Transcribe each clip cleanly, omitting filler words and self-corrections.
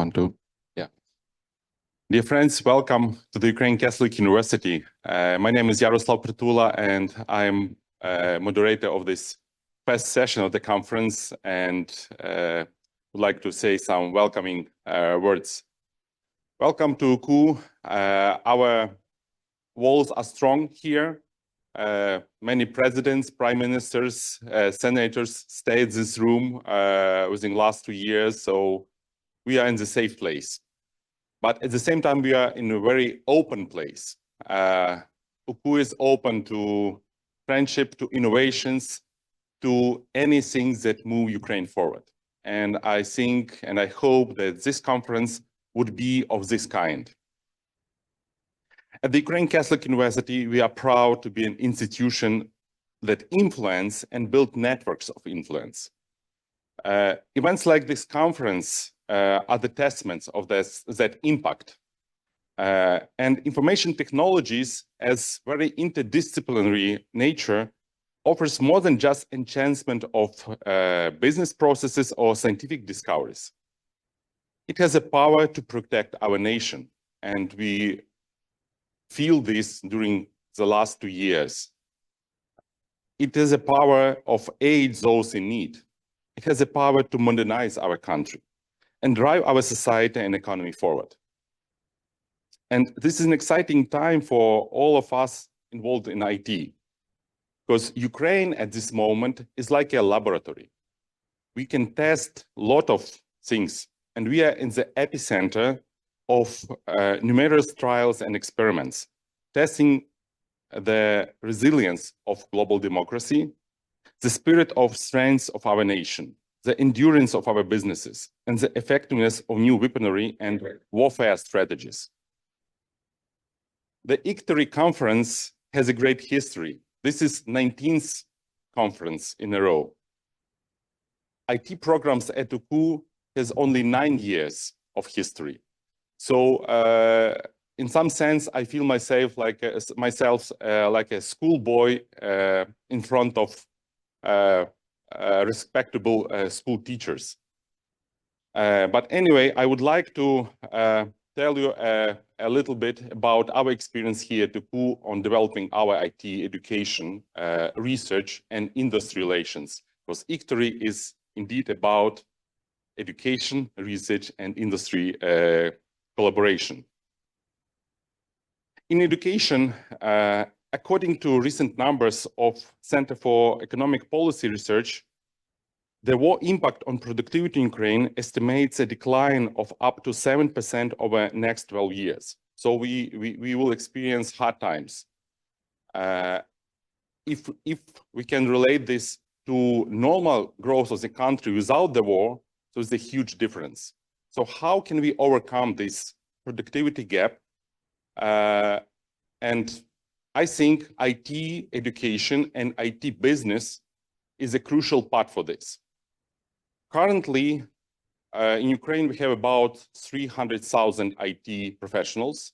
1, 2. Yeah. Dear friends, welcome to the Ukraine Catholic University. My name is Yaroslav Pritula, and I'm moderator of this first session of the conference, and would like to say some welcoming words. Welcome to KU. Our walls are strong here. Many presidents, prime ministers, senators stayed in this room within the last 2 years, so we are in the safe place. But at the same time, we are in a very open place. KU is open to friendship, to innovations, to anything that move Ukraine forward. And I think and I hope that this conference would be of this kind. At the Ukraine Catholic University, we are proud to be an institution that influence and build networks of influence. Events like this conference are the testaments of that impact. And information technologies, as very interdisciplinary nature, offers more than just enhancement of business processes or scientific discoveries. It has a power to protect our nation, and we feel this during the last 2 years. It has a power of aid those in need. It has a power to modernize our country and drive our society and economy forward. And this is an exciting time for all of us involved in IT, because Ukraine at this moment is like a laboratory. We can test a lot of things, and we are in the epicenter of numerous trials and experiments, testing the resilience of global democracy, the spirit of strength of our nation, the endurance of our businesses, and the effectiveness of new weaponry and warfare strategies. the ICTERI conference has a great history. This is 19th conference in a row. IT programs at KU has only 9 years of history. So in some sense, I feel myself like a schoolboy in front of respectable school teachers. But anyway, I would like to tell you a little bit about our experience here at KU on developing our IT education, research, and industry relations. Because ICTERI is indeed about education, research, and industry collaboration. In education, according to recent numbers of Center for Economic Policy Research, the war impact on productivity in Ukraine estimates a decline of up to 7% over the next 12 years. So we will experience hard times. If we can relate this to normal growth of the country without the war, so it's a huge difference. So how can we overcome this productivity gap? And I think IT education and IT business is a crucial part for this. Currently, in Ukraine, we have about 300,000 IT professionals,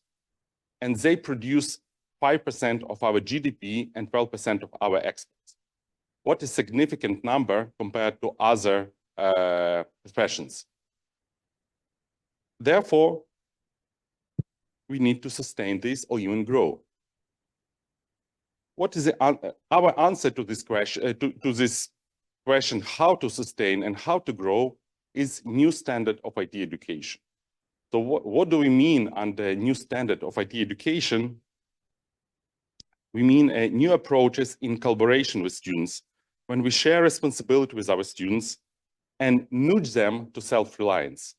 and they produce 5% of our GDP and 12% of our exports. What a significant number compared to other professions. Therefore, we need to sustain this or even grow. What is our answer to this question? To this question, how to sustain and how to grow, is new standard of IT education. So what do we mean under new standard of IT education? We mean new approaches in collaboration with students, when we share responsibility with our students and nudge them to self-reliance.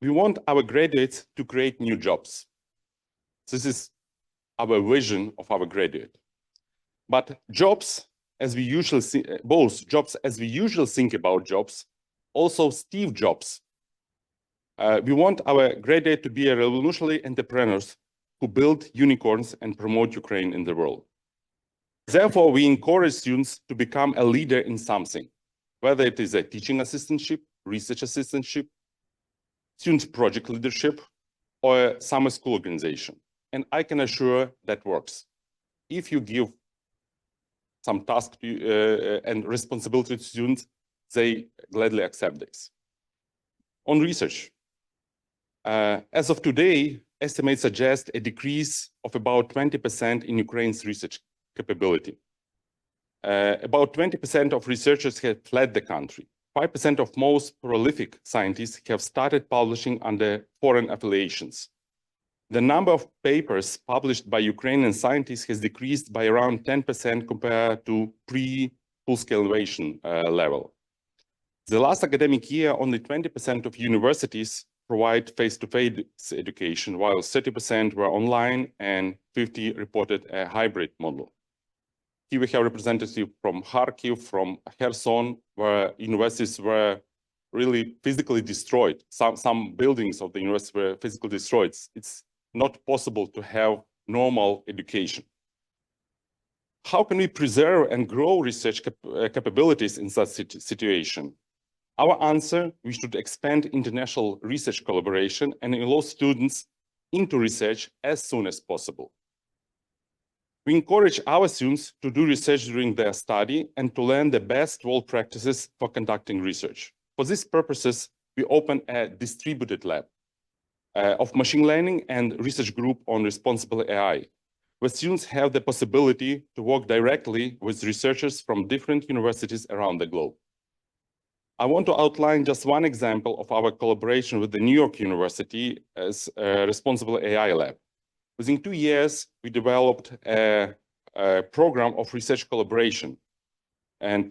We want our graduates to create new jobs. This is our vision of our graduate. But jobs, as we usually see, both jobs as we usually think about jobs, also Steve Jobs. We want our graduate to be a revolutionary entrepreneurs who build unicorns and promote Ukraine in the world. Therefore, we encourage students to become a leader in something, whether it is a teaching assistantship, research assistantship, student project leadership, or a summer school organization. And I can assure that works. If you give some task and responsibility to students, they gladly accept this. On research, As of today, estimates suggest a decrease of about 20% in Ukraine's research capability. About 20% of researchers have fled the country. 5% of most prolific scientists have started publishing under foreign affiliations. The number of papers published by Ukrainian scientists has decreased by around 10% compared to pre-full-scale invasion level. The last academic year, only 20% of universities provide face-to-face education, while 30% were online and 50% reported a hybrid model. Here we have representatives from Kharkiv, from Kherson, where universities were really physically destroyed. Some buildings of the university were physically destroyed. It's not possible to have normal education. How can we preserve and grow research capabilities in such situation? Our answer, we should expand international research collaboration and enroll students into research as soon as possible. We encourage our students to do research during their study and to learn the best world practices for conducting research. For these purposes, we open a distributed lab of machine learning and research group on responsible AI, where students have the possibility to work directly with researchers from different universities around the globe. I want to outline just one example of our collaboration with the New York University as a responsible AI lab. Within 2 years, we developed a program of research collaboration. And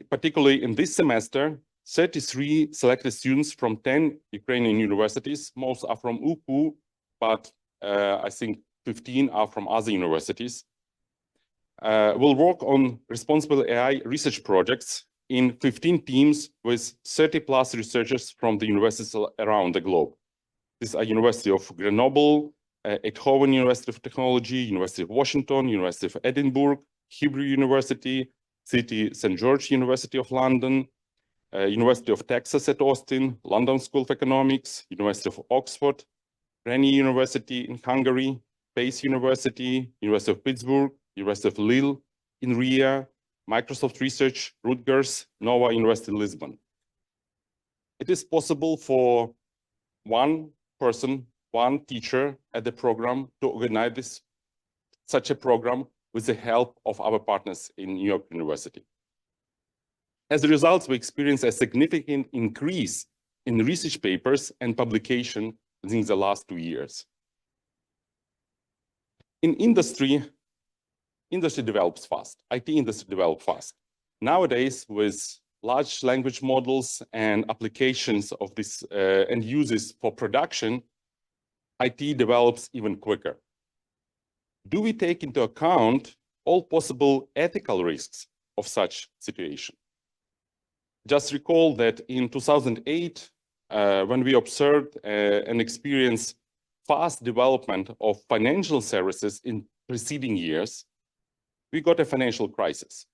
particularly in this semester, 33 selected students from 10 Ukrainian universities, most are from UPU, but I think 15 are from other universities, will work on responsible AI research projects in 15 teams with 30+ researchers from the universities around the globe. These are University of Grenoble, Eindhoven University of Technology, University of Washington, University of Edinburgh, Hebrew University, City St. George University of London, University of Texas at Austin, London School of Economics, University of Oxford, Rennes University in Hungary, Pace University, University of Pittsburgh, University of Lille, INRIA, Microsoft Research, Rutgers, Nova University Lisbon. It is possible for one person, one teacher at the program to organize such a program with the help of our partners in New York University. As a result, we experience a significant increase in research papers and publication within the last 2 years. In industry develops fast. IT industry develops fast. Nowadays, with large language models and applications of this and uses for production, IT develops even quicker. Do we take into account all possible ethical risks of such situation? Just recall that in 2008, when we observed and experienced fast development of financial services in preceding years, we got a financial crisis.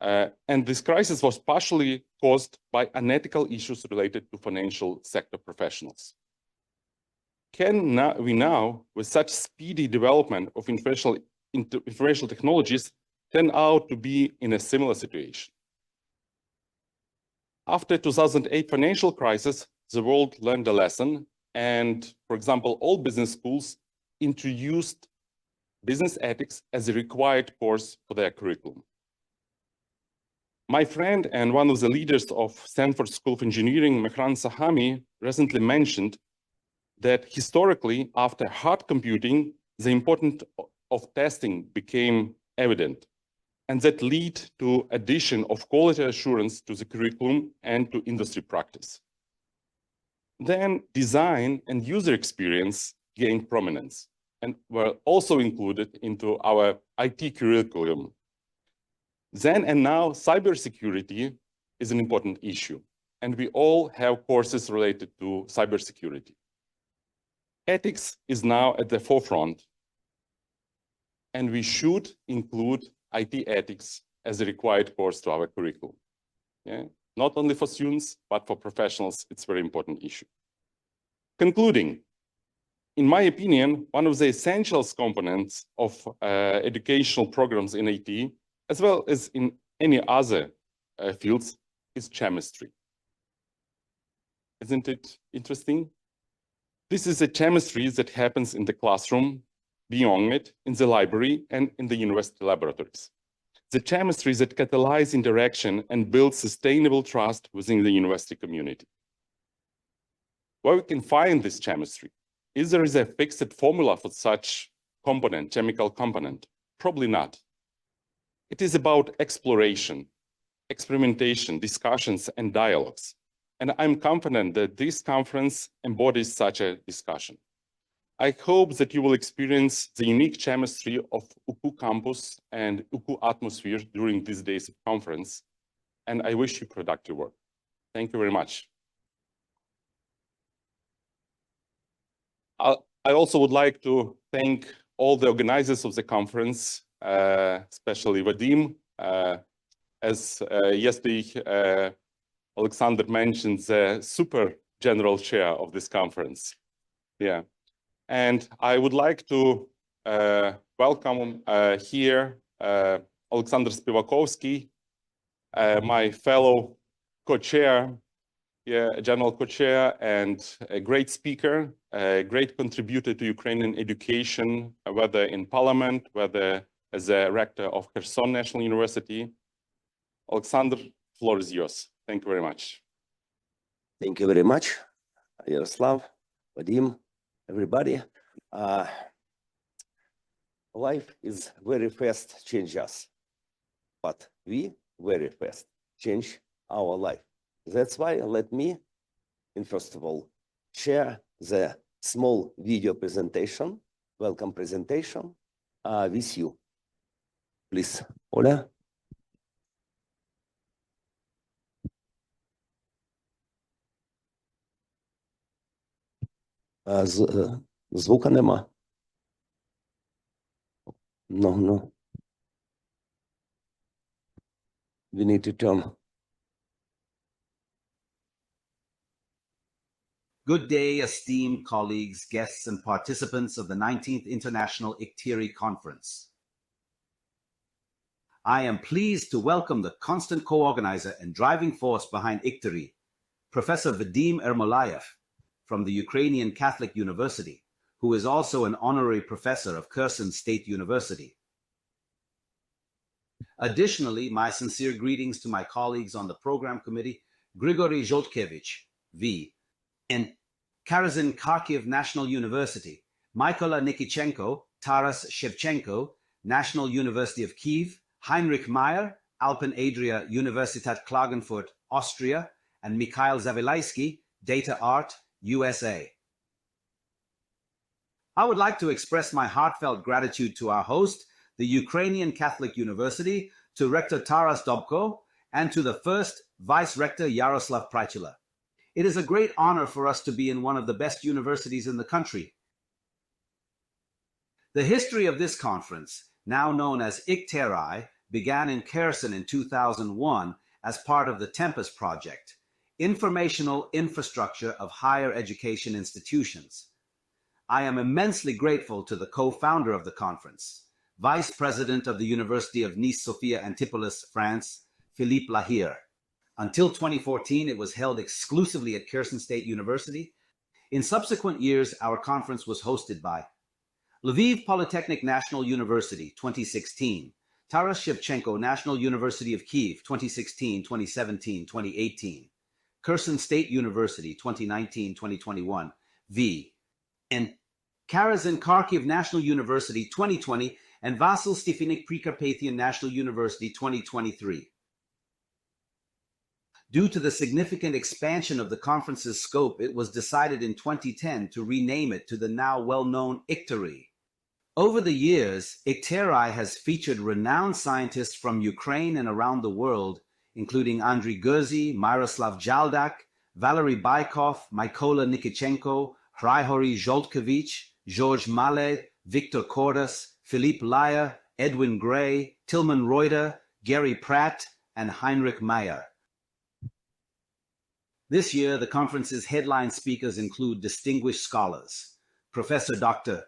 And this crisis was partially caused by unethical issues related to financial sector professionals. Can we now, with such speedy development of informational technologies, turn out to be in a similar situation? After 2008 financial crisis, the world learned a lesson, and, for example, all business schools introduced business ethics as a required course for their curriculum. My friend and one of the leaders of Stanford School of Engineering, Mehran Sahami, recently mentioned that historically, after hard computing, the importance of testing became evident, and that led to addition of quality assurance to the curriculum and to industry practice. Then design and user experience gained prominence and were also included into our IT curriculum. Then and now, cybersecurity is an important issue, and we all have courses related to cybersecurity. Ethics is now at the forefront, and we should include IT ethics as a required course to our curriculum. Yeah? Not only for students, but for professionals, it's a very important issue. Concluding, in my opinion, one of the essential components of educational programs in IT, as well as in any other fields, is chemistry. Isn't it interesting? This is a chemistry that happens in the classroom, beyond it, in the library, and in the university laboratories. The chemistry that catalyzes interaction and builds sustainable trust within the university community. Where we can find this chemistry? Is there a fixed formula for such component, chemical component? Probably not. It is about exploration, experimentation, discussions, and dialogues. And I'm confident that this conference embodies such a discussion. I hope that you will experience the unique chemistry of UKU campus and UKU atmosphere during these days of conference. And I wish you productive work. Thank you very much. I also would like to thank all the organizers of the conference, especially Vadim. As yesterday, Alexander mentioned, the super general chair of this conference. Yeah. And I would like to welcome here Alexander Spivakovsky, my fellow co-chair, general co-chair, and a great speaker, a great contributor to Ukrainian education, whether in parliament, whether as a rector of Kherson National University. Alexander, floor is yours. Thank you very much. Thank you very much, Yaroslav, Vadim, everybody. Life is very fast change us, but we very fast change our life. That's why let me, first of all, share the small video presentation, welcome presentation with you. Please, Oля. Звука нема. No. We need to turn. Good day, esteemed colleagues, guests, and participants of the 19th International ICTERI Conference. I am pleased to welcome the constant co-organizer and driving force behind ICTERI, Professor Vadim Ermolayev from the Ukrainian Catholic University, who is also an honorary professor of Kherson State University. Additionally, my sincere greetings to my colleagues on the program committee, Grigory Zholtkevich, V., and Karazin Kharkiv National University, Mykola Nikichenko, Taras Shevchenko, National University of Kiev, Heinrich Meyer, Alpen Adria Universitat Klagenfurt, Austria, and Mikhail Zavilaysky, Data Art, USA. I would like to express my heartfelt gratitude to our host, the Ukrainian Catholic University, to Rector Taras Dobko, and to the first Vice Rector Yaroslav Prytula. It is a great honor for us to be in one of the best universities in the country. The history of this conference, now known as ICTERI, began in Kherson in 2001 as part of the Tempest Project, Informational Infrastructure of Higher Education Institutions. I am immensely grateful to the co-founder of the conference, Vice President of the University of Nice Sophia Antipolis, France, Philippe Lahire. Until 2014, it was held exclusively at Kherson State University. In subsequent years, our conference was hosted by Lviv Polytechnic National University, 2016, Taras Shevchenko National University of Kiev, 2016, 2017, 2018, Kherson State University, 2019, 2021, V., and Karazin Kharkiv National University, 2020, and Vasil Stefanik Precarpathian National University, 2023. Due to the significant expansion of the conference's scope, it was decided in 2010 to rename it to the now well-known ICTERI. Over the years, ICTERI has featured renowned scientists from Ukraine and around the world, including Andriy Gurzy, Myroslav Jaldak, Valery Baikov, Mykola Nikichenko, Hryhory Zholtkevich, George Mallet, Victor Cordas, Philippe Lahire, Edwin Gray, Tilman Reuter, Gary Pratt, and Heinrich Meyer. This year, the conference's headline speakers include distinguished scholars, Professor Dr.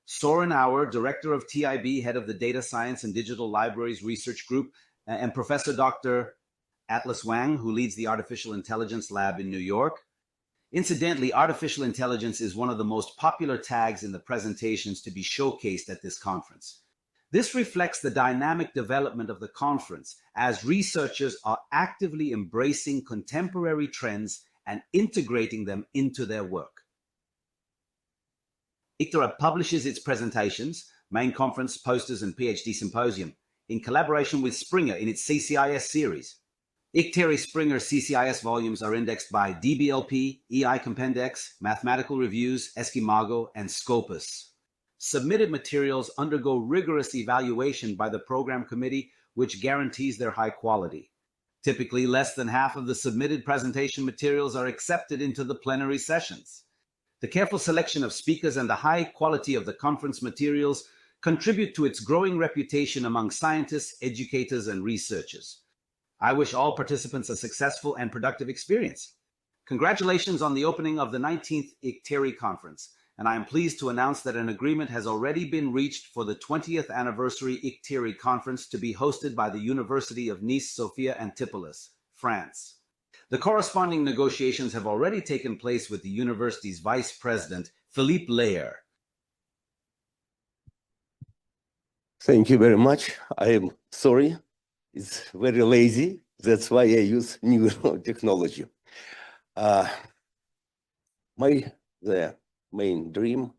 Soren Auer, Director of TIB, Head of the Data Science and Digital Libraries Research Group, and Professor Dr. Atlas Wang, who leads the Artificial Intelligence Lab in New York. Incidentally, artificial intelligence is one of the most popular tags in the presentations to be showcased at this conference. This reflects the dynamic development of the conference as researchers are actively embracing contemporary trends and integrating them into their work. ICTERI publishes its presentations, main conference, posters, and PhD symposium in collaboration with Springer in its CCIS series. ICTERI Springer CCIS volumes are indexed by DBLP, EI Compendex, Mathematical Reviews, Esquimago, and Scopus. Submitted materials undergo rigorous evaluation by the program committee, which guarantees their high quality. Typically, less than half of the submitted presentation materials are accepted into the plenary sessions. The careful selection of speakers and the high quality of the conference materials contribute to its growing reputation among scientists, educators, and researchers. I wish all participants a successful and productive experience. Congratulations on the opening of the 19th ICTERI conference, and I am pleased to announce that an agreement has already been reached for the 20th anniversary ICTERI conference to be hosted by the University of Nice, Sophia Antipolis, France. The corresponding negotiations have already taken place with the university's vice president, Philippe Lair. Thank you very much. I am sorry. It's very lazy. That's why I use new technology. The main dream,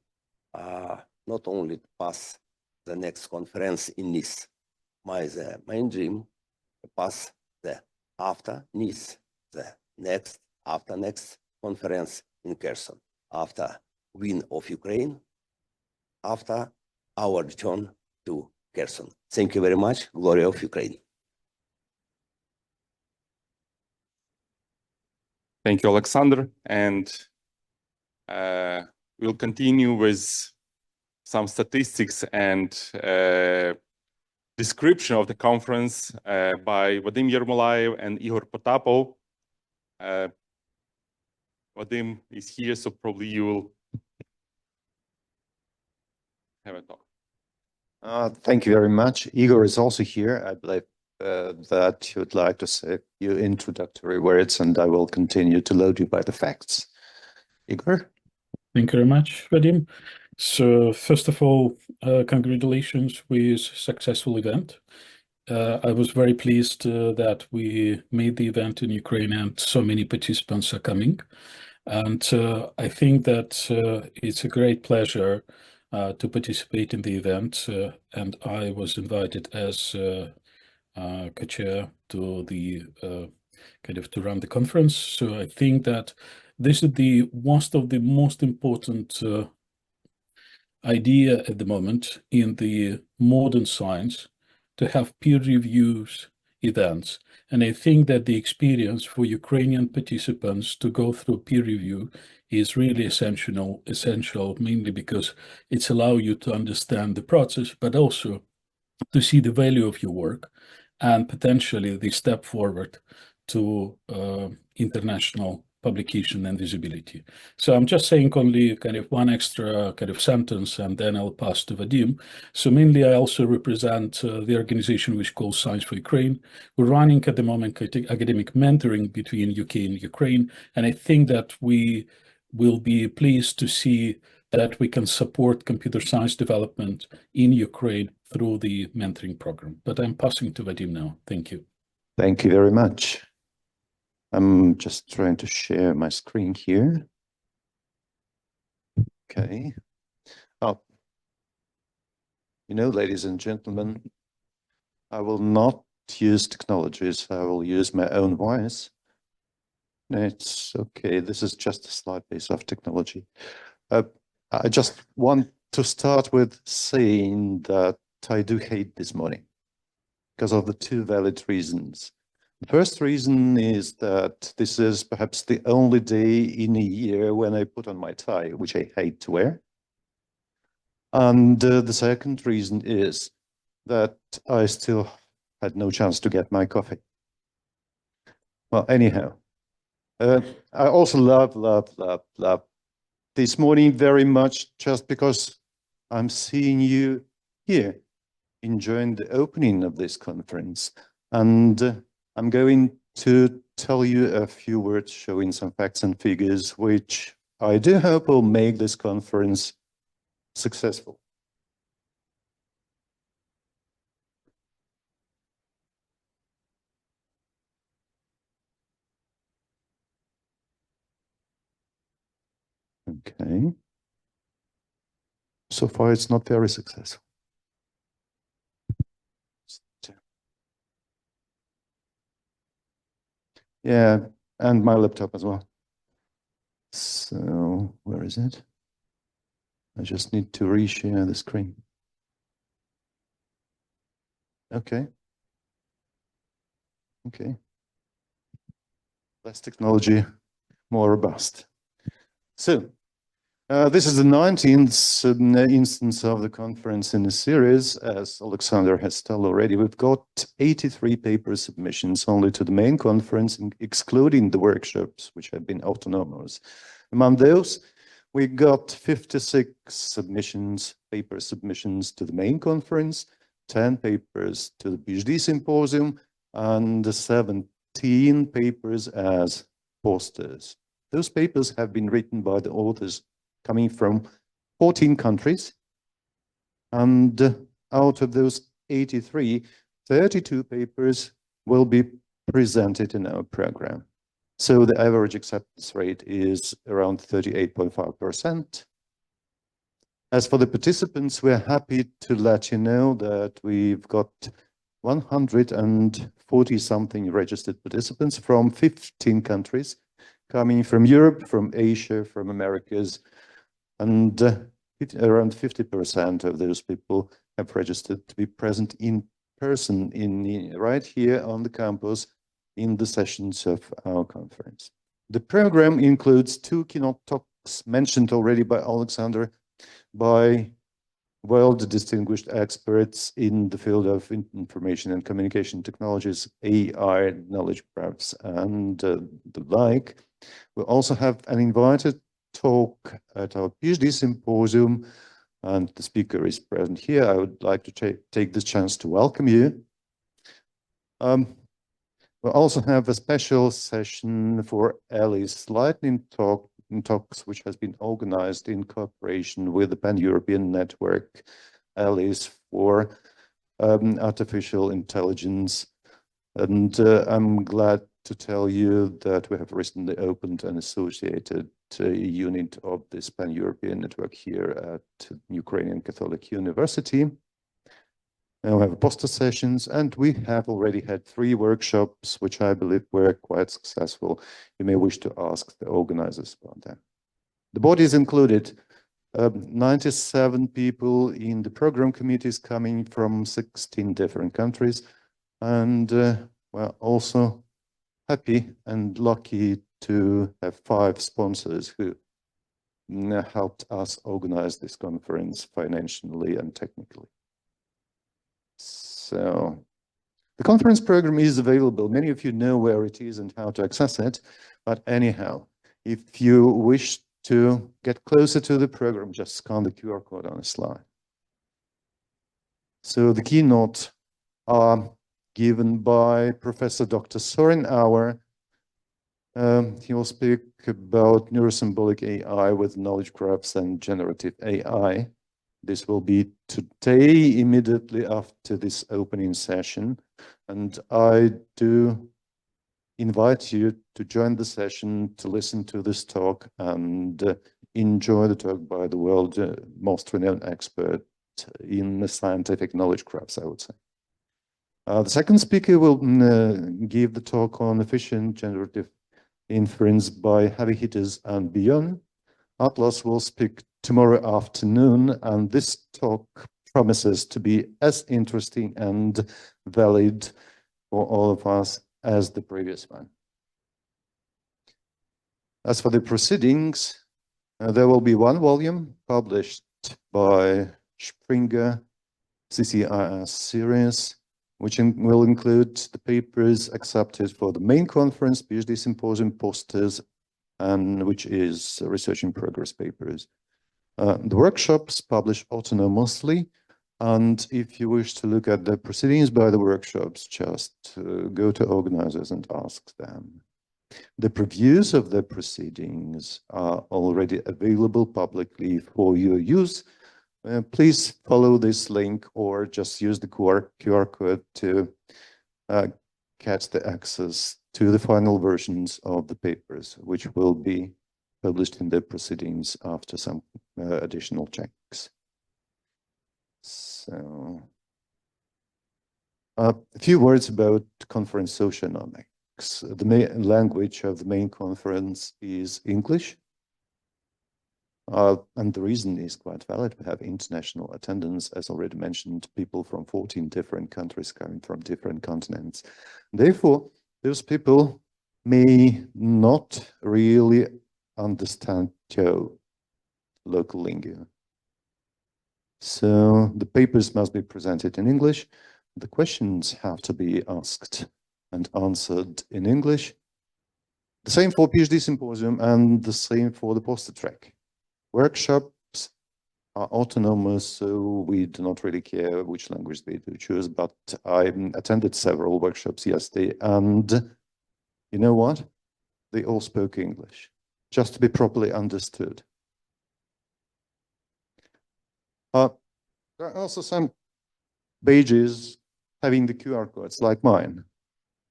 not only to pass the next conference in Nice. The main dream to pass the after Nice, the next after next conference in Kherson, after win of Ukraine, after our return to Kherson. Thank you very much. Glory of Ukraine. Thank you, Alexander. And we'll continue with some statistics and description of the conference by Vadim Yermolayev and Igor Potapov. Vadim is here, so probably you will have a talk. Thank you very much. Igor is also here. I believe that you would like to say your introductory words, and I will continue to load you by the facts. Igor? Thank you very much, Vadim. So first of all, congratulations with successful event. I was very pleased that we made the event in Ukraine and so many participants are coming. And I think that it's a great pleasure to participate in the event. And I was invited as co-chair to the to run the conference. So I think that this is one of the most important idea at the moment in the modern science to have peer reviews events. And I think that the experience for Ukrainian participants to go through peer review is really essential mainly because it's allow you to understand the process, but also to see the value of your work and potentially the step forward to international publication and visibility. So I'm just saying only one extra sentence, and then I'll pass to Vadim. So mainly I also represent the organization which calls Science for Ukraine. We're running at the moment academic mentoring between UK and Ukraine, and I think that we will be pleased to see that we can support computer science development in Ukraine through the mentoring program. But I'm passing to Vadim now. Thank you. Thank you very much. I'm just trying to share my screen here. Okay. Oh, ladies and gentlemen, I will not use technologies. I will use my own voice. It's okay. This is just a slight piece of technology. I just want to start with saying that I do hate this morning because of the two valid reasons. The first reason is that this is perhaps the only day in a year when I put on my tie, which I hate to wear. And the second reason is that I still had no chance to get my coffee. Well, anyhow, I also love this morning very much just because I'm seeing you here enjoying the opening of this conference. And I'm going to tell you a few words showing some facts and figures, which I do hope will make this conference successful. Okay. So far, it's not very successful. Yeah, and my laptop as well. So, where is it? I just need to reshare the screen. Okay. Okay. Less technology, more robust. So, this is the 19th instance of the conference in the series. As Alexander has told already, we've got 83 paper submissions only to the main conference, excluding the workshops, which have been autonomous. Among those, we got 56 submissions, paper submissions to the main conference, 10 papers to the PhD symposium, and 17 papers as posters. Those papers have been written by the authors coming from 14 countries, and out of those 83, 32 papers will be presented in our program. So the average acceptance rate is around 38.5%. As for the participants, we're happy to let you know that we've got 140 something registered participants from 15 countries, coming from Europe, from Asia, from Americas, and around 50% of those people have registered to be present in person right here on the campus in the sessions of our conference. The program includes 2 keynote talks mentioned already by Alexander, by world-distinguished experts in the field of information and communication technologies, AI, knowledge graphs, and the like. We also have an invited talk at our PhD symposium, and the speaker is present here. I would like to take this chance to welcome you. We also have a special session for Alice Lightning Talks, which has been organized in cooperation with the Pan-European Network, Alice, for Artificial Intelligence. And I'm glad to tell you that we have recently opened an associated unit of this Pan-European network here at Ukrainian Catholic University. And we have poster sessions, and we have already had 3 workshops, which I believe were quite successful. You may wish to ask the organizers about that. The body is included 97 people in the program committees coming from 16 different countries, and we're also happy and lucky to have 5 sponsors who helped us organize this conference financially and technically. So the conference program is available. Many of you know where it is and how to access it, but anyhow, if you wish to get closer to the program, just scan the QR code on the slide. So the keynote are given by Professor Dr. Soren Auer. He will speak about neurosymbolic AI with knowledge graphs and generative AI. This will be today, immediately after this opening session. And I do invite you to join the session, to listen to this talk, and enjoy the talk by the world's most renowned expert in the scientific knowledge graphs, I would say. The second speaker will give the talk on efficient generative inference by heavy hitters and beyond. Atlas will speak tomorrow afternoon, and this talk promises to be as interesting and valid for all of us as the previous one. As for the proceedings, there will be 1 volume published by Springer CCIS series, which will include the papers accepted for the main conference, PhD symposium, posters, and which is research in progress papers. The workshops published autonomously And if you wish to look at the proceedings by the workshops, just go to organizers and ask them. The previews of the proceedings are already available publicly for your use. Please follow this link or just use the QR code to get the access to the final versions of the papers, which will be published in the proceedings after some additional checks. So, a few words about conference socioeconomics. The main language of the main conference is English. And the reason is quite valid. We have international attendance, as already mentioned, people from 14 different countries coming from different continents. Therefore, those people may not really understand your local lingua. So the papers must be presented in English. The questions have to be asked and answered in English. The same for PhD symposium and the same for the poster track. Workshops are autonomous, so we do not really care which language they do choose, but I attended several workshops yesterday, and you know what? They all spoke English, just to be properly understood. There are also some pages having the QR codes like mine.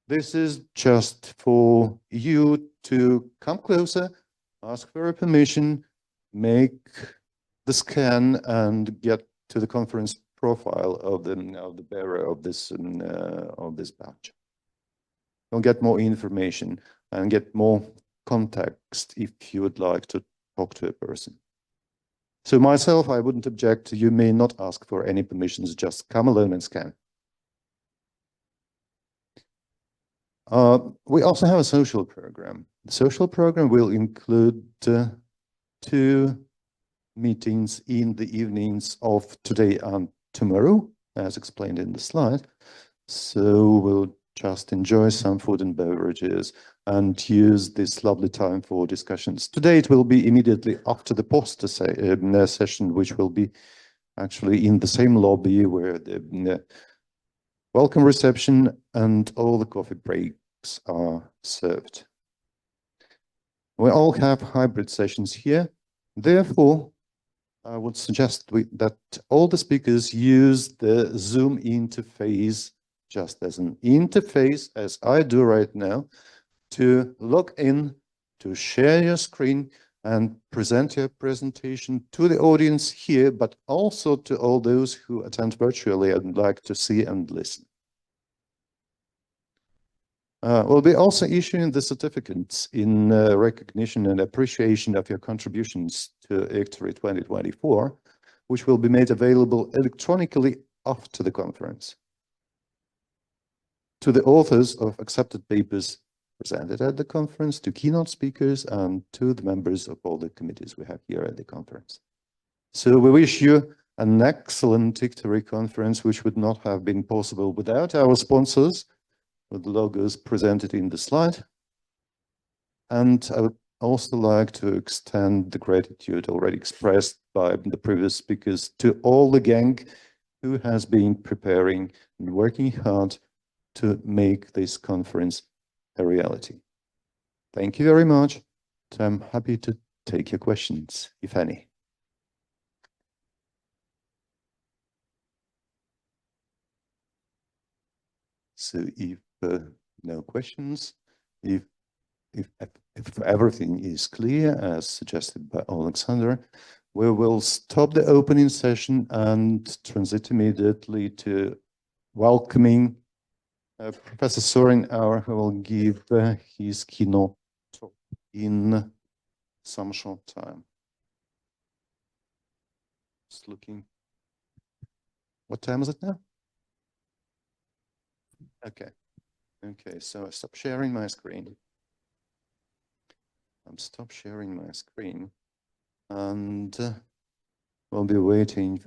This is just for you to come closer, ask for a permission, make the scan and get to the conference profile of the bearer of this badge. You'll get more information and get more context if you would like to talk to a person. So myself, I wouldn't object. You may not ask for any permissions, just come alone and scan. We also have a social program. The social program will include 2 meetings in the evenings of today and tomorrow, as explained in the slide. So we'll just enjoy some food and beverages and use this lovely time for discussions. Today it will be immediately after the poster session, which will be actually in the same lobby where the welcome reception and all the coffee breaks are served. We all have hybrid sessions here. Therefore, I would suggest that all the speakers use the Zoom interface just as an interface, as I do right now, to log in, to share your screen and present your presentation to the audience here, but also to all those who attend virtually and like to see and listen. We'll be also issuing the certificates in recognition and appreciation of your contributions to ICTERI 2024, which will be made available electronically after the conference to the authors of accepted papers presented at the conference, to keynote speakers, and to the members of all the committees we have here at the conference. So we wish you an excellent ICTERI conference, which would not have been possible without our sponsors, with the logos presented in the slide. And I would also like to extend the gratitude already expressed by the previous speakers to all the gang who has been preparing and working hard to make this conference a reality. Thank you very much. I'm happy to take your questions, if any. So if no questions, if everything is clear, as suggested by Alexander, we will stop the opening session and transit immediately to welcoming Professor Sorin Auer, who will give his keynote talk in some short time. Just looking. What time is it now? Okay. Okay, so I stop sharing my screen. Stop sharing my screen, and we'll be waiting